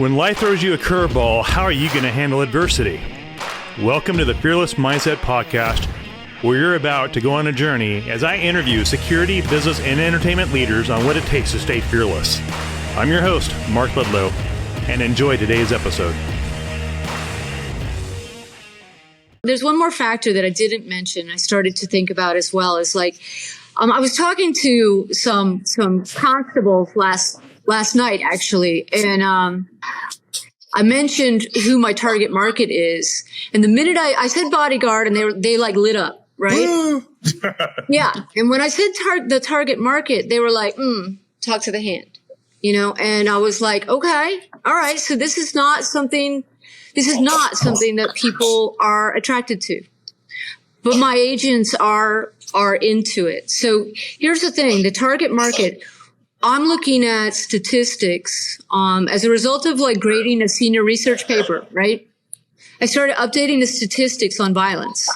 When life throws you a curveball, how are you going to handle adversity? Welcome to the Fearless Mindset Podcast, where you're about to go on a journey as I interview security, business, and entertainment leaders on what it takes to stay fearless. I'm your host, Mark Ludlow, and enjoy today's episode. There's one more factor that I didn't mention, I started to think about as well, is like, I was talking to some constables last night, actually, and I mentioned who my target market is. And the minute I said bodyguard, and they like lit up, right? Yeah. And when I said the target market, they were like, talk to the hand, and I was like, okay, all right. So this is not something that people are attracted to, but my agents are into it. So here's the thing, the target market, I'm looking at statistics as a result of like grading a senior research paper, right? I started updating the statistics on violence.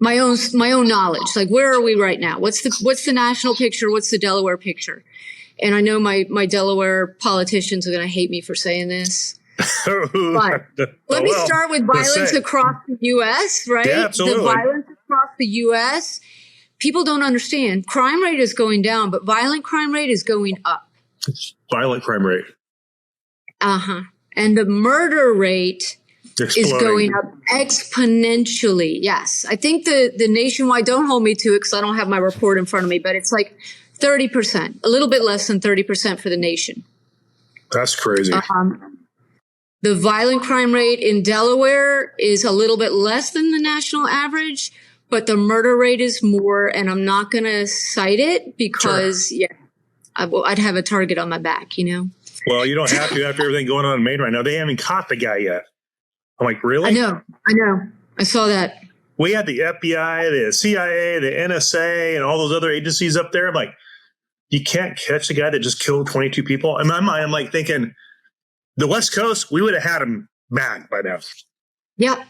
My own knowledge, like where are we right now? What's the national picture? What's the Delaware picture? And I know my Delaware politicians are going to hate me for saying this. But let me start with violence across the U.S., right? Yeah, absolutely. The violence across the U.S., people don't understand. Crime rate is going down, but violent crime rate is going up. Violent crime rate. And the murder rate is going up exponentially. Yes. I think the nationwide, don't hold me to it because I don't have my report in front of me, but it's like 30%, a little bit less than 30% for the nation. That's crazy. The violent crime rate in Delaware is a little bit less than the national average, but the murder rate is more, and I'm not going to cite it because, I'd have a target on my back, Well, you don't have to after everything going on in Maine right now. They haven't caught the guy yet. I'm like, really? I know. I saw that. We had the FBI, the CIA, the NSA, and all those other agencies up there. I'm like, you can't catch the guy that just killed 22 people. In my mind, I'm like thinking, the West Coast, we would have had him back by now. Yep.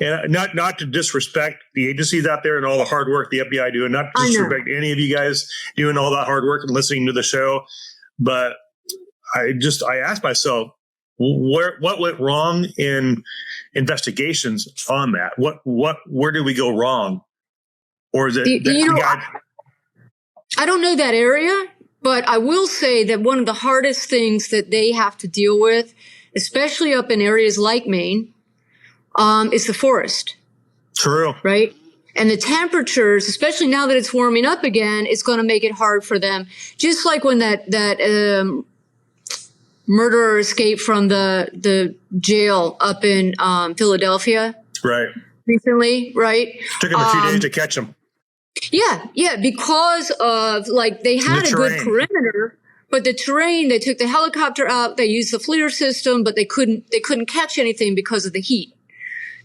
And not to disrespect the agencies out there and all the hard work the FBI do, and not to disrespect any of you guys doing all that hard work and listening to the show. But I asked myself, what went wrong in investigations on that? Where did we go wrong? Or is it I don't know that area, but I will say that one of the hardest things that they have to deal with, especially up in areas like Maine, is the forest. True. Right? And the temperatures, especially now that it's warming up again, it's going to make it hard for them. Just like when that murderer escaped from the jail up in Philadelphia. Right. Recently, right? Took him a few days to catch him. Yeah, because of they had a good perimeter, but the terrain, they took the helicopter out, they used the FLIR system, but they couldn't catch anything because of the heat.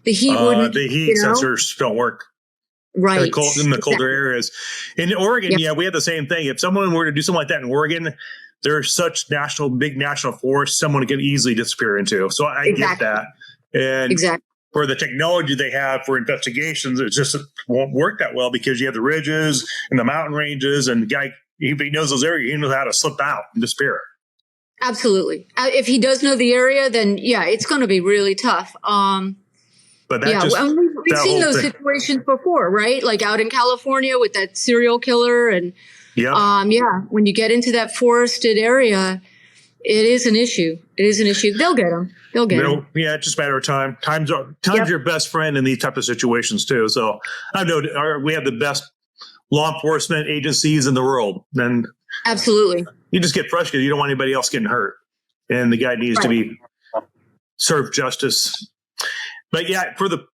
The heat wouldn't. The heat sensors don't work. Right. In the colder areas. In Oregon, we had the same thing. If someone were to do something like that in Oregon, there's such big national forest, someone could easily disappear into. So I get that. And for the technology they have for investigations, it just won't work that well because you have the ridges and the mountain ranges, and the guy, if he knows those areas, he knows how to slip out and disappear. Absolutely. If he does know the area, then it's going to be really tough. But we've seen those situations before, right? Like out in California with that serial killer, and when you get into that forested area, it is an issue. They'll get them. Yeah, it's just a matter of time. Time's your best friend in these type of situations too. So I know we have the best law enforcement agencies in the world. And absolutely, you just get frustrated. You don't want anybody else getting hurt, and the guy needs to be served justice. But for the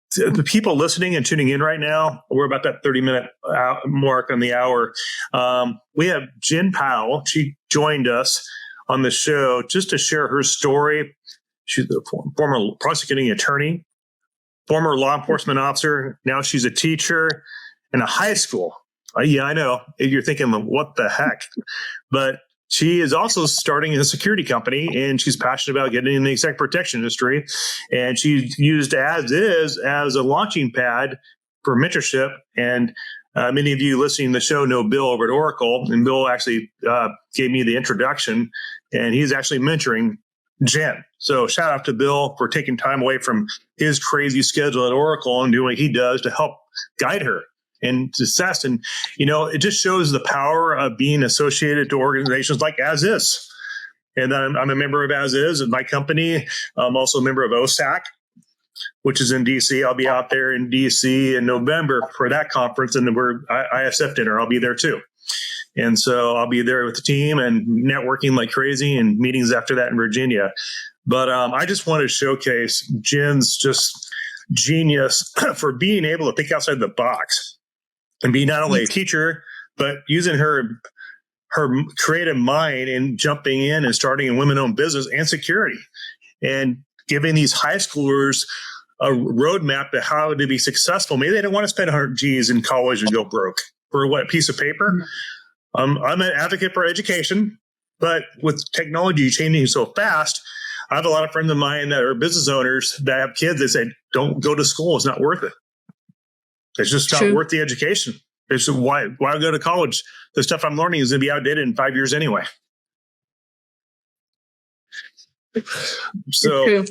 people listening and tuning in right now, we're about that 30-minute mark on the hour. We have Jen Powell. She joined us on the show just to share her story. She's a former prosecuting attorney, former law enforcement officer. Now she's a teacher in a high school. I know. You're thinking, what the heck? But she is also starting a security company, and she's passionate about getting in the executive protection industry. And she's used as a launching pad for mentorship. And many of you listening to the show know Bill over at Oracle, and Bill actually gave me the introduction, and he's actually mentoring Jen. So shout out to Bill for taking time away from his crazy schedule at Oracle and doing what he does to help guide her in success. And, it just shows the power of being associated to organizations like As Is. And I'm a member of As Is in my company. I'm also a member of OSAC, which is in DC. I'll be out there in DC in November for that conference, and we're ISF dinner. I'll be there too. And so I'll be there with the team and networking like crazy and meetings after that in Virginia. But I just want to showcase Jen's just genius for being able to think outside the box and be not only a teacher, but using her creative mind and jumping in and starting a women-owned business and security and giving these high schoolers a roadmap to how to be successful. Maybe they don't want to spend 100 G's in college and go broke for what, a piece of paper? I'm an advocate for education, but with technology changing so fast, I have a lot of friends of mine that are business owners that have kids that say, don't go to school. It's not worth it. It's just not worth the education. It's why go to college? The stuff I'm learning is going to be outdated in 5 years anyway. So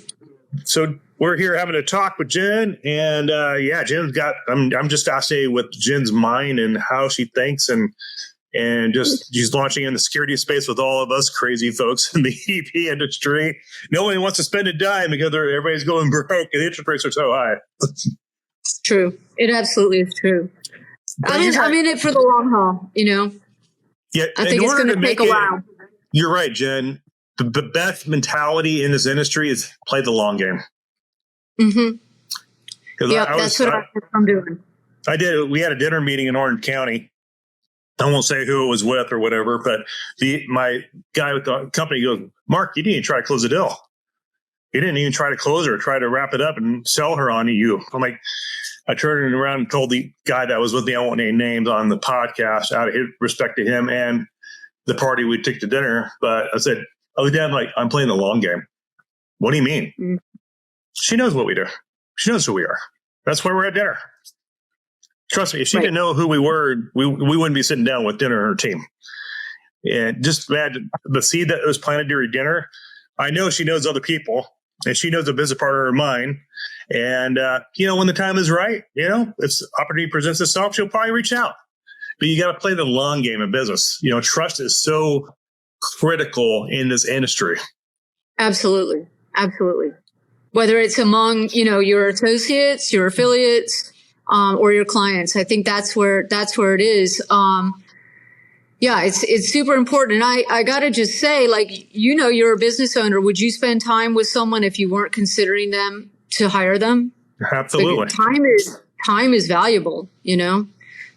we're here having a talk with Jen, and Jen's got. I'm just fascinated with Jen's mind and how she thinks, and just she's launching in the security space with all of us crazy folks in the EP industry. Nobody wants to spend a dime because everybody's going broke, and the interest rates are so high. It's true. It absolutely is true. I'm in it for the long haul, Yeah, I think it's going to take a while. You're right, Jen. The best mentality in this industry is play the long game. Mm-hmm. Yeah, that's what I'm doing. I did. We had a dinner meeting in Orange County. I won't say who it was with or whatever, but my guy with the company goes, Mark, you didn't even try to close the deal. You didn't even try to close her, try to wrap it up and sell her on you. I'm like, I turned around and told the guy that was with me, I won't name names on the podcast, out of respect to him and the party we took to dinner. But I said, Dad, I'm playing the long game. What do you mean? Mm-hmm. She knows what we do. She knows who we are. That's why we're at dinner. Trust me, if she didn't know who we were, we wouldn't be sitting down with dinner and her team. And just imagine the seed that was planted during dinner. I know she knows other people, and she knows a business partner of mine. And, when the time is right, if opportunity presents itself, she'll probably reach out. But you got to play the long game of business. Trust is so critical in this industry. Absolutely. Absolutely. Whether it's among, your associates, your affiliates, or your clients. I think that's where it is. It's super important. And I got to just say, you're a business owner. Would you spend time with someone if you weren't considering them to hire them? Absolutely. Time is valuable,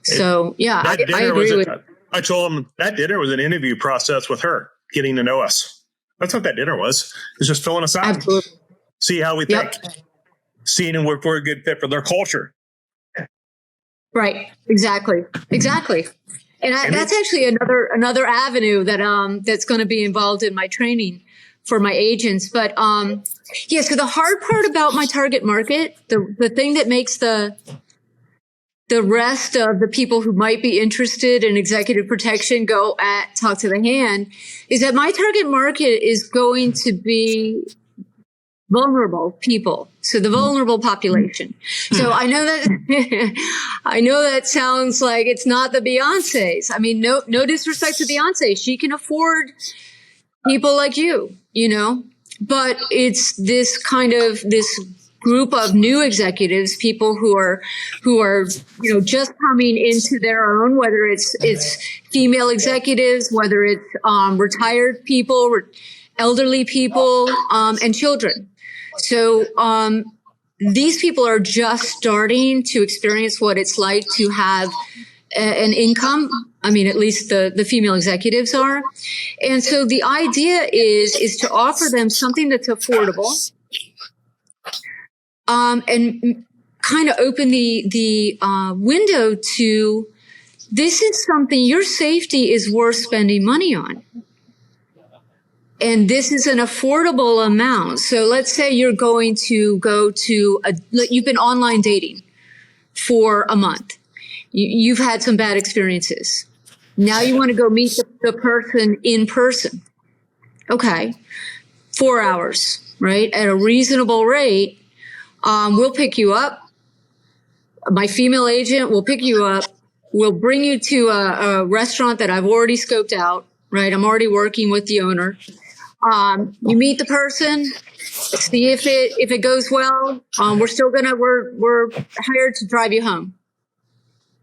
So I agree with you. I told him that dinner was an interview process with her, getting to know us. That's what that dinner was. It's just filling us out. Absolutely. See how we think. Seeing if we're a good fit for their culture. Right. Exactly. And that's actually another avenue that that's going to be involved in my training for my agents. But so the hard part about my target market, the thing that makes the rest of the people who might be interested in executive protection go talk to the hand, is that my target market is going to be vulnerable people. So the vulnerable population. So I know that sounds like it's not the Beyoncés. I mean, no disrespect to Beyonce. She can afford people like you, but it's this group of new executives, people who are, just coming into their own, whether it's female executives, whether it's, retired people, elderly people, and children. So, these people are just starting to experience what it's like to have an income. I mean, at least the female executives are. And so the idea is to offer them something that's affordable, and kind of open the window to, this is something, your safety is worth spending money on. And this is an affordable amount. So let's say you're going to go to you've been online dating for a month. You've had some bad experiences. Now you want to go meet the person in person. Okay. 4 hours, right? At a reasonable rate, we'll pick you up. My female agent will pick you up. We'll bring you to a restaurant that I've already scoped out, right? I'm already working with the owner. You meet the person, see if it goes well. We're hired to drive you home,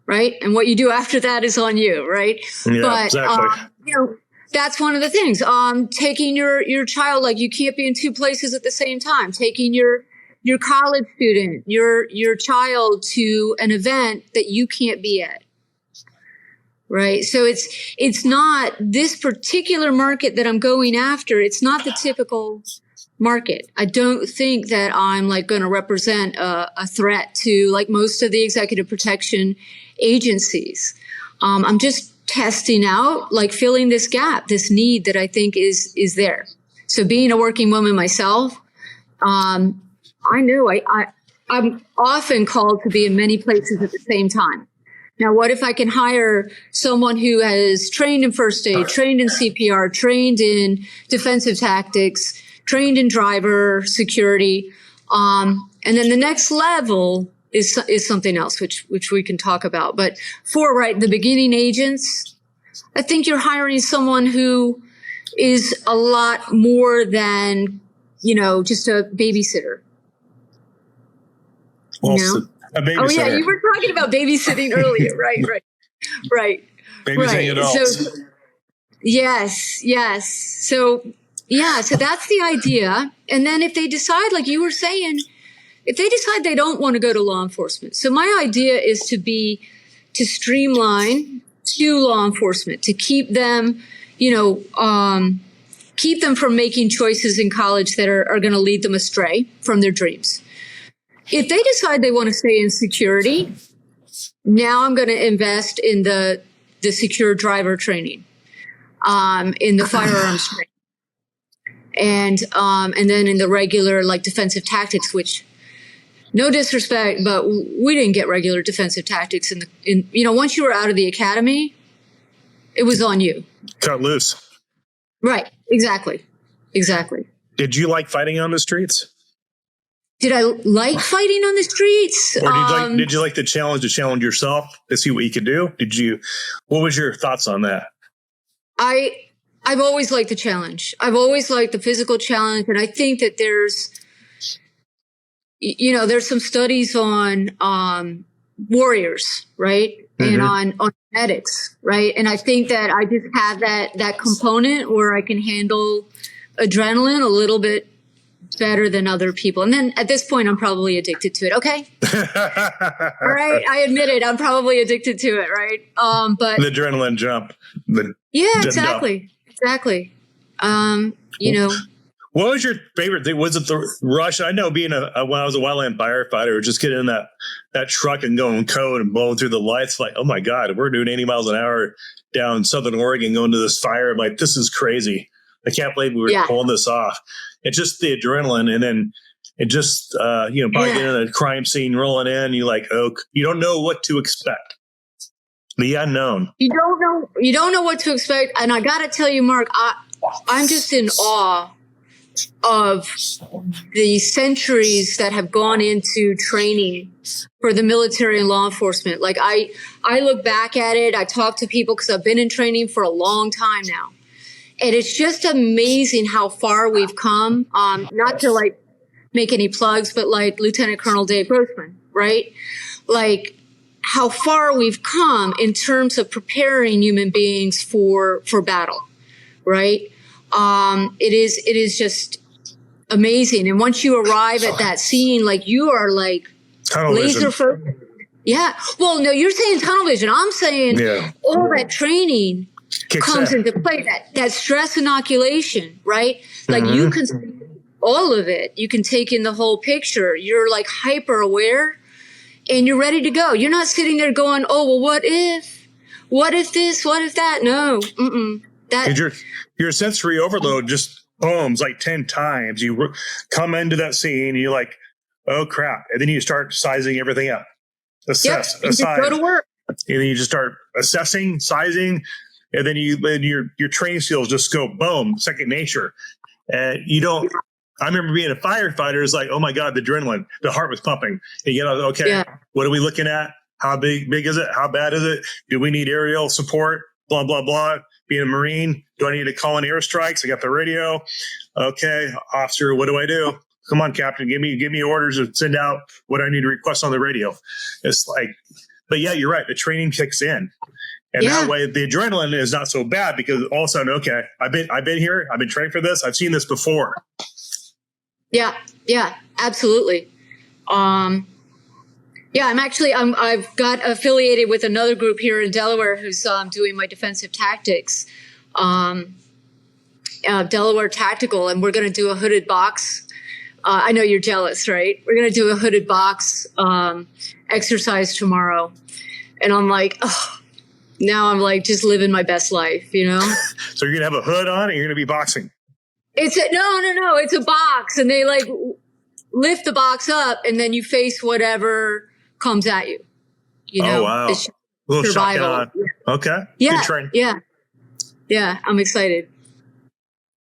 right? And what you do after that is on you, right? Yeah, but exactly. that's one of the things. Taking your child, like you can't be in two places at the same time. Taking your college student, your child to an event that you can't be at. Right. So it's not this particular market that I'm going after. It's not the typical market. I don't think that I'm like going to represent a threat to like most of the executive protection agencies. I'm just testing out, like filling this gap, this need that I think is there. So being a working woman myself, I know I'm often called to be in many places at the same time. Now, what if I can hire someone who has trained in first aid, trained in CPR, trained in defensive tactics, trained in driver security, and then the next level is something else, which we can talk about. But for the beginning agents, I think you're hiring someone who is a lot more than just a babysitter. Well, a babysitter. Oh yeah, you were talking about babysitting earlier, right. Babysitting adults. So, yes. So that's the idea. And then if they decide, like you were saying, if they decide they don't want to go to law enforcement. So my idea is to streamline to law enforcement, to keep them, keep them from making choices in college that are going to lead them astray from their dreams. If they decide they want to stay in security, now I'm going to invest in the secure driver training, in the firearms training, and then in the regular like defensive tactics. Which, no disrespect, but we didn't get regular defensive tactics in once you were out of the academy, it was on you. Cut loose. Right. Exactly. Did you like fighting on the streets? Did I like fighting on the streets? Or did you like the challenge to challenge yourself to see what you could do? What was your thoughts on that? I've always liked the challenge. I've always liked the physical challenge. And I think that there's some studies on warriors, right? Mm-hmm. And on medics, right? And I think that I just have that component where I can handle adrenaline a little bit better than other people. And then at this point, I'm probably addicted to it. Okay. All right. I admit it. I'm probably addicted to it. Right. But the adrenaline jump. Exactly. What was your favorite thing? Was it the rush? I know being when I was a wildland firefighter, just getting in that truck and going code and blowing through the lights. Like, oh my God, we're doing 80 miles an hour down Southern Oregon, going to this fire. I'm like, this is crazy. I can't believe we were pulling this off. It's just the adrenaline. And then it just, probably getting in a crime scene, rolling in, you you don't know what to expect. The unknown. You don't know what to expect. And I got to tell you, Mark, I'm just in awe of the centuries that have gone into training for the military and law enforcement. Like I look back at it. I talk to people because I've been in training for a long time now. And it's just amazing how far we've come. Not to make any plugs, but Lieutenant Colonel Dave Grossman, right? How far we've come in terms of preparing human beings for battle, right? It is just amazing. And once you arrive at that scene, you are laser focused. Yeah. Well, no, you're saying tunnel vision. I'm saying all that training comes into play, that stress inoculation, right? You can see all of it. You can take in the whole picture. You're hyper aware and you're ready to go. You're not sitting there going, oh, well, what if this, what if that? No. Your sensory overload just booms 10 times. You come into that scene and you're like, oh crap. And then you start sizing everything up. Assess, just go to work. And then you just start assessing, sizing. And then your training skills just go boom, second nature. And I remember being a firefighter. It's like, oh my God, the adrenaline, the heart was pumping. And okay, what are we looking at? How big is it? How bad is it? Do we need aerial support? Blah, blah, blah. Being a Marine, do I need to call in airstrikes? I got the radio. Okay, officer, what do I do? Come on, Captain, give me orders and send out what I need to request on the radio. It's like, but yeah, you're right. The training kicks in. And that way the adrenaline is not so bad because all of a sudden, okay, I've been here. I've been trained for this. I've seen this before. Yeah, absolutely. I've got affiliated with another group here in Delaware who's doing my defensive tactics, Delaware Tactical, and we're going to do a hooded box. I know you're jealous, right? We're going to do a hooded box exercise tomorrow. And I'm like, now I'm like just living my best life, you know? So you're going to have a hood on and you're going to be boxing? No. It's a box, and they like lift the box up, and then you face whatever comes at you. You know, oh wow, it's a little survival. shotgun. Okay, yeah, good train. Yeah. I'm excited.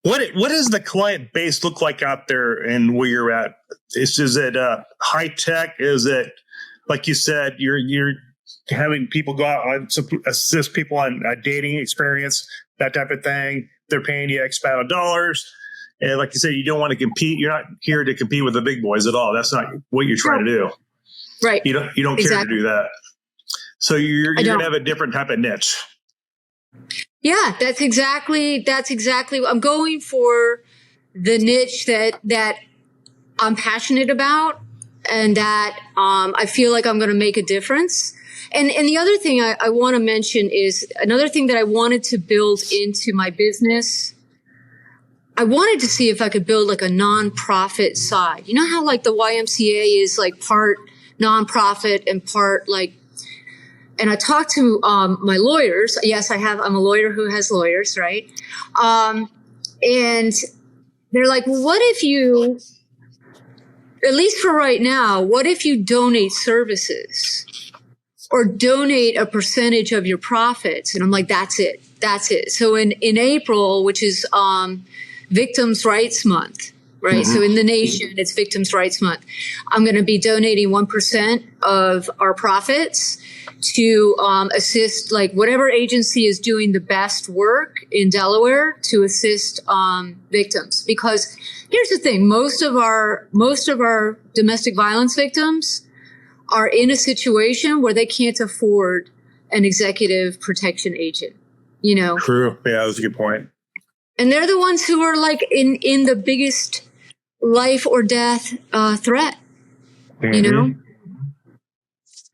What does the client base look like out there and where you're at? Is it high tech? Is it like you said? You're having people go out and assist people on a dating experience, that type of thing. They're paying you X amount of dollars. And like you said, you don't want to compete. You're not here to compete with the big boys at all. That's not what you're trying to do. Right. You don't care to do that. So you're going to have a different type of niche. Yeah, that's exactly. I'm going for the niche that I'm passionate about, and that I feel like I'm going to make a difference. And the other thing I want to mention is another thing that I wanted to build into my business. I wanted to see if I could build like a nonprofit side. You know how like the YMCA is like part nonprofit and part like, and I talked to my lawyers. Yes, I'm a lawyer who has lawyers, right? And they're like, well, what if you, at least for right now, what if you donate services or donate a percentage of your profits? And I'm like, that's it. So in April, which is Victims' Rights Month, right? Mm-hmm. So in the nation, it's Victims' Rights Month. I'm going to be donating 1% of our profits to assist like whatever agency is doing the best work in Delaware to assist victims. Because here's the thing, most of our domestic violence victims are in a situation where they can't afford an executive protection agent, you know? True. Yeah, that's a good point. And they're the ones who are like in the biggest life or death threat, you know?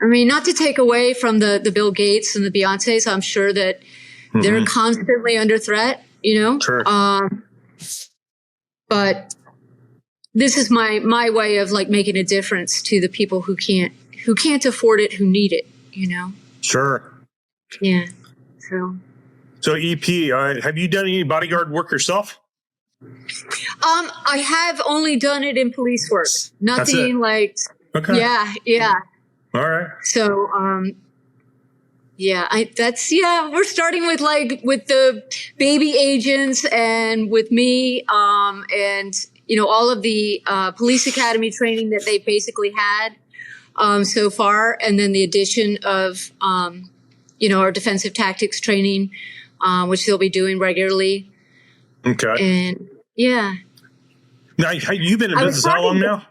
I mean, not to take away from the Bill Gates and the Beyoncés, I'm sure that they're constantly under threat, you know? Sure. But this is my way of like making a difference to the people who can't afford it, who need it, you know? Sure. Yeah. So EP, have you done any bodyguard work yourself? I have only done it in police work. Nothing like, okay. Yeah. All right. So, we're starting with the baby agents and with me, and, you know, all of the, police academy training that they basically had, so far. And then the addition of, you know, our defensive tactics training, which they'll be doing regularly. Okay. And yeah. Now, you've been in business how long now?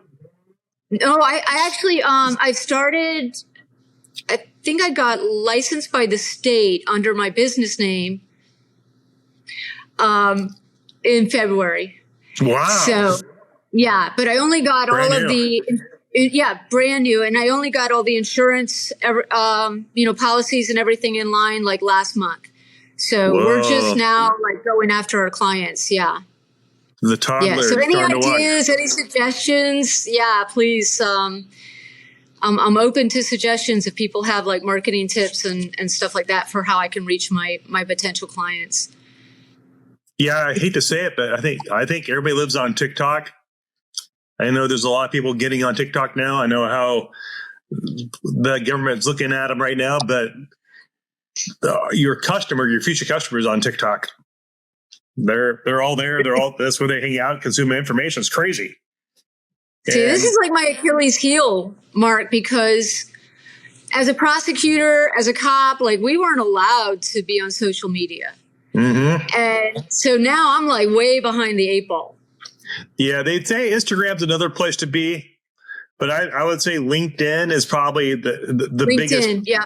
No, I actually, I started, I think I got licensed by the state under my business name, in February. Wow. So, yeah, but I only got brand new. And I only got all the insurance, you know, policies and everything in line like last month. So we're just now like going after our clients. Yeah. The toddler. Yeah. So any ideas, any suggestions? Yeah, please. I'm open to suggestions if people have like marketing tips and stuff like that for how I can reach my potential clients. Yeah, I hate to say it, but I think everybody lives on TikTok. I know there's a lot of people getting on TikTok now. I know how the government's looking at them right now, but your future customer is on TikTok. They're all there. That's where they hang out, consume information. It's crazy. See, this is like my Achilles heel, Mark, because as a prosecutor, as a cop, like we weren't allowed to be on social media. Mm-hmm. And so now I'm like way behind the 8 ball. Yeah, they'd say Instagram's another place to be, but I would say LinkedIn is probably the biggest. Yeah.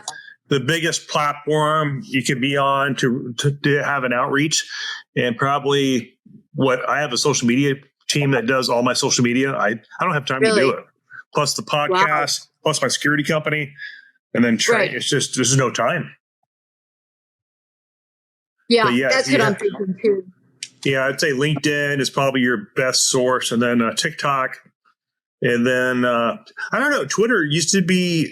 The biggest platform you could be on to have an outreach, and probably what I have a social media team that does all my social media. I don't have time to do it. Plus the podcast, plus my security company, and then it's just there's no time. Yeah, that's what I'm thinking too. Yeah, I'd say LinkedIn is probably your best source, and then TikTok, and then I don't know. Twitter used to be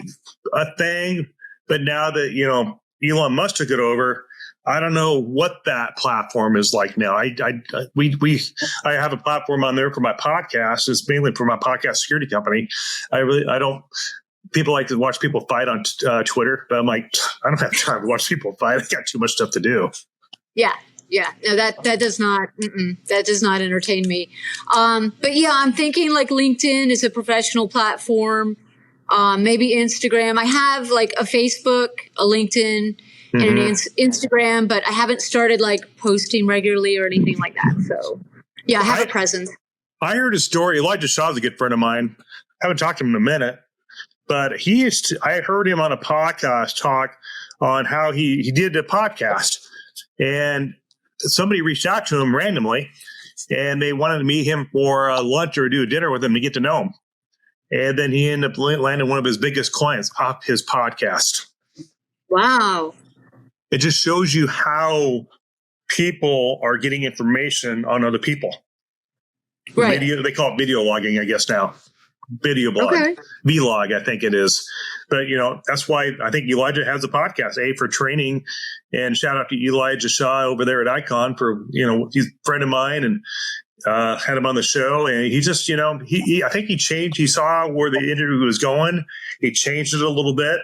a thing. But now that, Elon Musk took it over, I don't know what that platform is like now. I have a platform on there for my podcast. It's mainly for my podcast security company. People like to watch people fight on Twitter, but I'm like, I don't have time to watch people fight. I got too much stuff to do. Yeah. No, that does not entertain me. But yeah, I'm thinking like LinkedIn is a professional platform. Maybe Instagram. I have like a Facebook, a LinkedIn, and an Instagram, but I haven't started like posting regularly or anything like that. So yeah, I have a presence. I heard a story. Elijah Shaw's a good friend of mine. I haven't talked to him in a minute, but I heard him on a podcast talk on how he did a podcast, and somebody reached out to him randomly, and they wanted to meet him for lunch or do a dinner with him to get to know him. And then he ended up landing one of his biggest clients off his podcast. Wow. It just shows you how people are getting information on other people. Right. They call it video logging, I guess now. Video blog. Okay. Vlog, I think it is. But, that's why I think Elijah has a podcast, for training. And shout out to Elijah Shaw over there at Icon for, he's a friend of mine, and had him on the show, and he just, I think he changed. He saw where the interview was going. He changed it a little bit,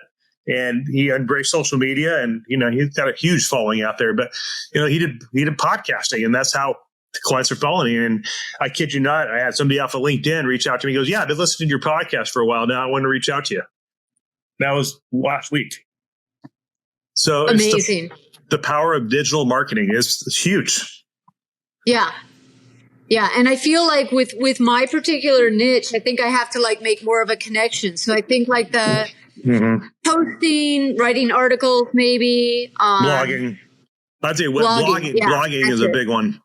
and he embraced social media, and, he's got a huge following out there, but, he did podcasting, and that's how the clients are following him. And I kid you not, I had somebody off of LinkedIn reach out to me. He goes, "Yeah, I've been listening to your podcast for a while now. I want to reach out to you." That was last week. So amazing. The power of digital marketing is huge. Yeah. Yeah. And I feel like with my particular niche, I think I have to like make more of a connection. So I think like the posting, writing articles, maybe. Blogging. I'd say blogging is a big one.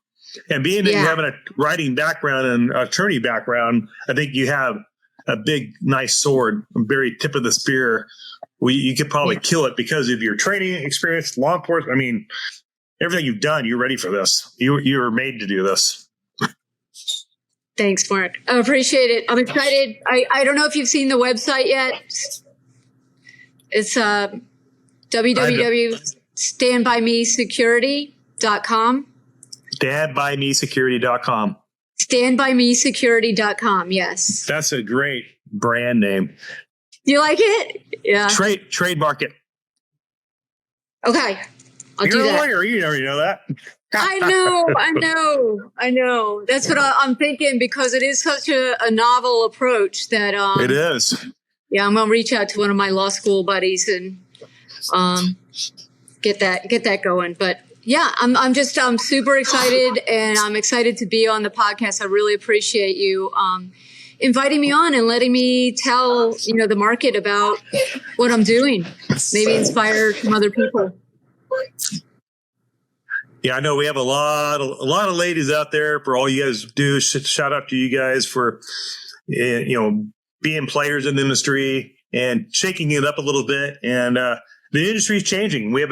And being that you have a writing background and attorney background, I think you have a big, nice sword, very tip of the spear. You could probably kill it because of your training experience, law enforcement. I mean, everything you've done, you're ready for this. You were made to do this. Thanks, Mark. I appreciate it. I'm excited. I don't know if you've seen the website yet. It's www.standbymesecurity.com. Standbymesecurity.com. Standbymesecurity.com. Yes. That's a great brand name. You like it? Yeah. Trademark it. Okay. I'll do that. You're a lawyer. You already know that. I know. That's what I'm thinking, because it is such a novel approach that it is. Yeah, I'm gonna reach out to one of my law school buddies and get that going. But yeah, I'm super excited, and I'm excited to be on the podcast. I really appreciate you inviting me on and letting me tell the market about what I'm doing. Maybe inspire some other people. Yeah, I know we have a lot of ladies out there. For all you guys do, shout out to you guys for being players in the industry and shaking it up a little bit. And the industry is changing. We have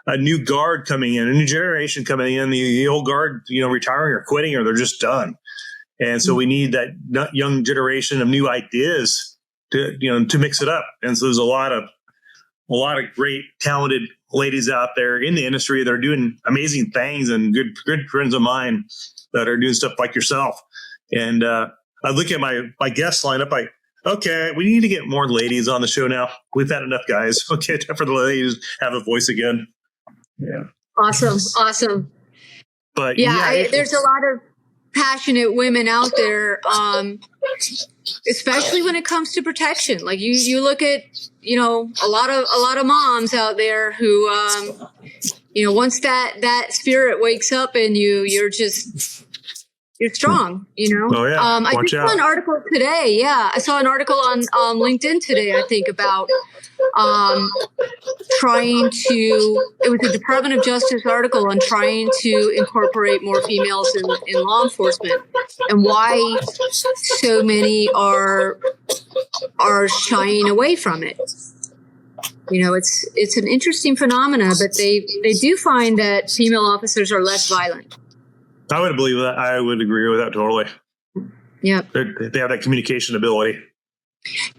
a new guard coming in, a new generation coming in. The old guard, retiring or quitting, or they're just done. And so we need that young generation of new ideas to mix it up. And so there's a lot of great, talented ladies out there in the industry that are doing amazing things, and good friends of mine that are doing stuff like yourself. And I look at my guest lineup. Okay, we need to get more ladies on the show now. We've had enough guys. Okay, time for the ladies to have a voice again. Yeah. Awesome. But there's a lot of passionate women out there, especially when it comes to protection. Like you look at, a lot of moms out there who, once that spirit wakes up in you, you're strong, Oh, yeah. I Watch just out. saw an article today. Yeah. I saw an article on LinkedIn today, I think, about it was a Department of Justice article on trying to incorporate more females in law enforcement, and why so many are shying away from it. It's an interesting phenomena, but they do find that female officers are less violent. I would believe that. I would agree with that totally. Yeah. They have that communication ability.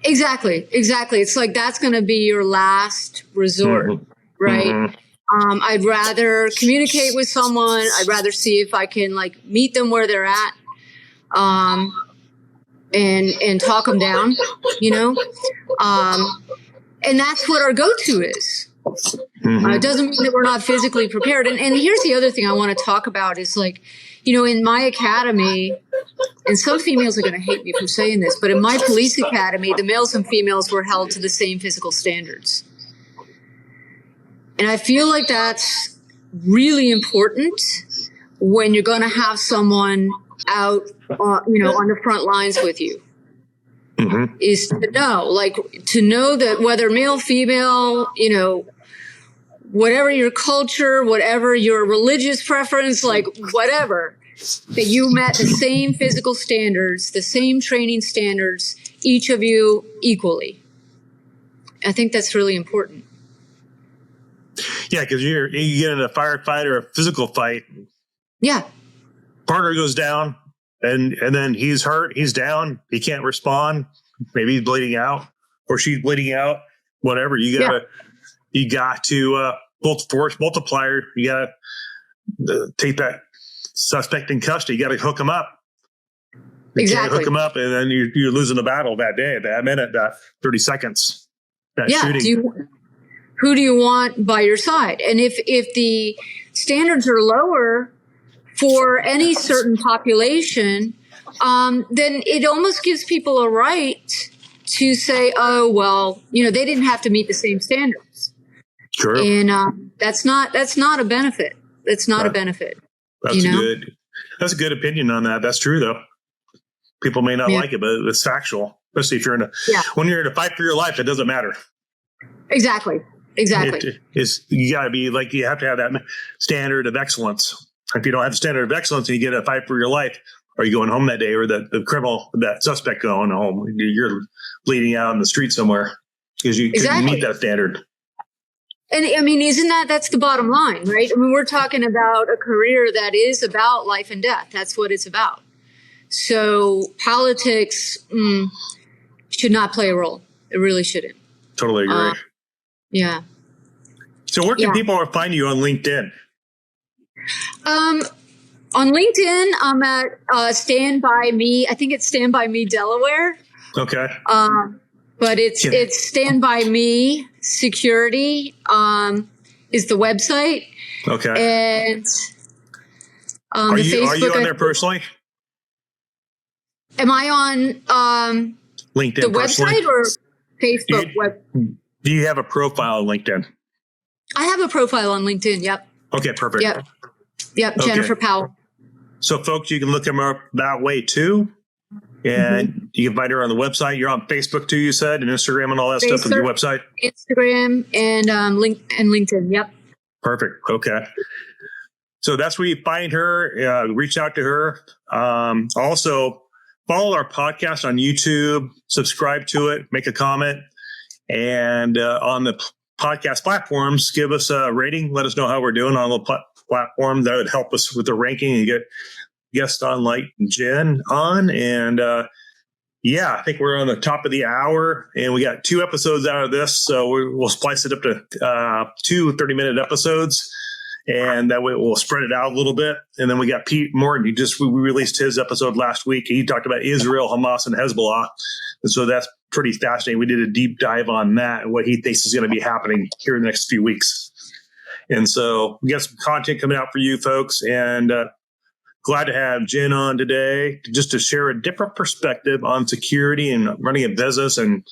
Exactly. It's like that's going to be your last resort, right? Mm-hmm. I'd rather communicate with someone. I'd rather see if I can meet them where they're at, and talk them down, and that's what our go-to is. Mm-hmm. It doesn't mean that we're not physically prepared. And here's the other thing I want to talk about is in my academy, and some females are going to hate me for saying this, but in my police academy, the males and females were held to the same physical standards. And I feel like that's really important when you're going to have someone out, on the front lines with you. Mm-hmm. Is to know that whether male, female, whatever your culture, whatever your religious preference, whatever, that you met the same physical standards, the same training standards, each of you equally. I think that's really important. Yeah, because you get in a firefight or a physical fight. Yeah. Partner goes down, and then he's hurt, he's down, he can't respond. Maybe he's bleeding out, or she's bleeding out. Whatever, you got to both force multiplier. You got to take that suspect in custody. You got to hook him up. You can't hook him up, and then you're losing the battle that day, that minute, that 30 seconds. That shooting. Who do you want by your side? And if the standards are lower for any certain population, then it almost gives people a right to say, oh, well, they didn't have to meet the same standards. Sure. And that's not a benefit. That's not a benefit. That's a good opinion on that. That's true, though. People may not like it, but it's factual. Especially if you're when you're in a fight for your life, it doesn't matter. Exactly. You got to be you have to have that standard of excellence. If you don't have the standard of excellence and you get a fight for your life, are you going home that day, or the criminal, that suspect going home? You're bleeding out in the street somewhere because you couldn't meet that standard. And I mean, that's the bottom line, right? I mean, we're talking about a career that is about life and death. That's what it's about. So politics should not play a role. It really shouldn't. Totally agree. Yeah. So where can people find you on LinkedIn? On LinkedIn, I'm at Stand By Me. I think it's Stand By Me Delaware. Okay. But it's Stand By Me Security is the website. Okay. And are you Facebook, on there personally? Am I on LinkedIn the personally? website or Facebook web? Do you have a profile on LinkedIn? I have a profile on LinkedIn. Yep. Okay, perfect. Yep. Jennifer Powell. So, folks, you can look them up that way too, and you can find her on the website. You're on Facebook too, you said, and Instagram and all that stuff with your website. Instagram and LinkedIn. Yep. Perfect. Okay. So that's where you find her. Reach out to her. Also, follow our podcast on YouTube. Subscribe to it. Make a comment. And on the podcast platforms, give us a rating. Let us know how we're doing on the platform. That would help us with the ranking and get guests on like Jen on. And I think we're on the top of the hour, and we got 2 episodes out of this. So we'll splice it up to 2 30-minute episodes. And that way we'll spread it out a little bit. And then we got Pete Morton. We released his episode last week. He talked about Israel, Hamas, and Hezbollah. And so that's pretty fascinating. We did a deep dive on that and what he thinks is going to be happening here in the next few weeks. And so we got some content coming out for you folks, and glad to have Jen on today just to share a different perspective on security and running a business, and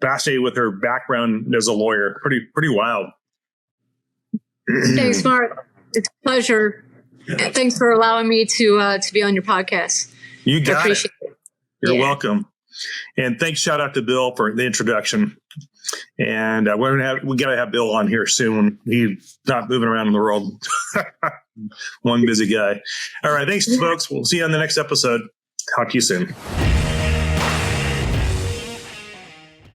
fascinated with her background as a lawyer. Pretty wild. Thanks, Mark. It's a pleasure. Thanks for allowing me to be on your podcast. You got I appreciate it. it. You're welcome. And thanks, shout out to Bill for the introduction. And we got to have Bill on here soon when he's not moving around in the world. One busy guy. All right. Thanks, folks. We'll see you on the next episode. Talk to you soon.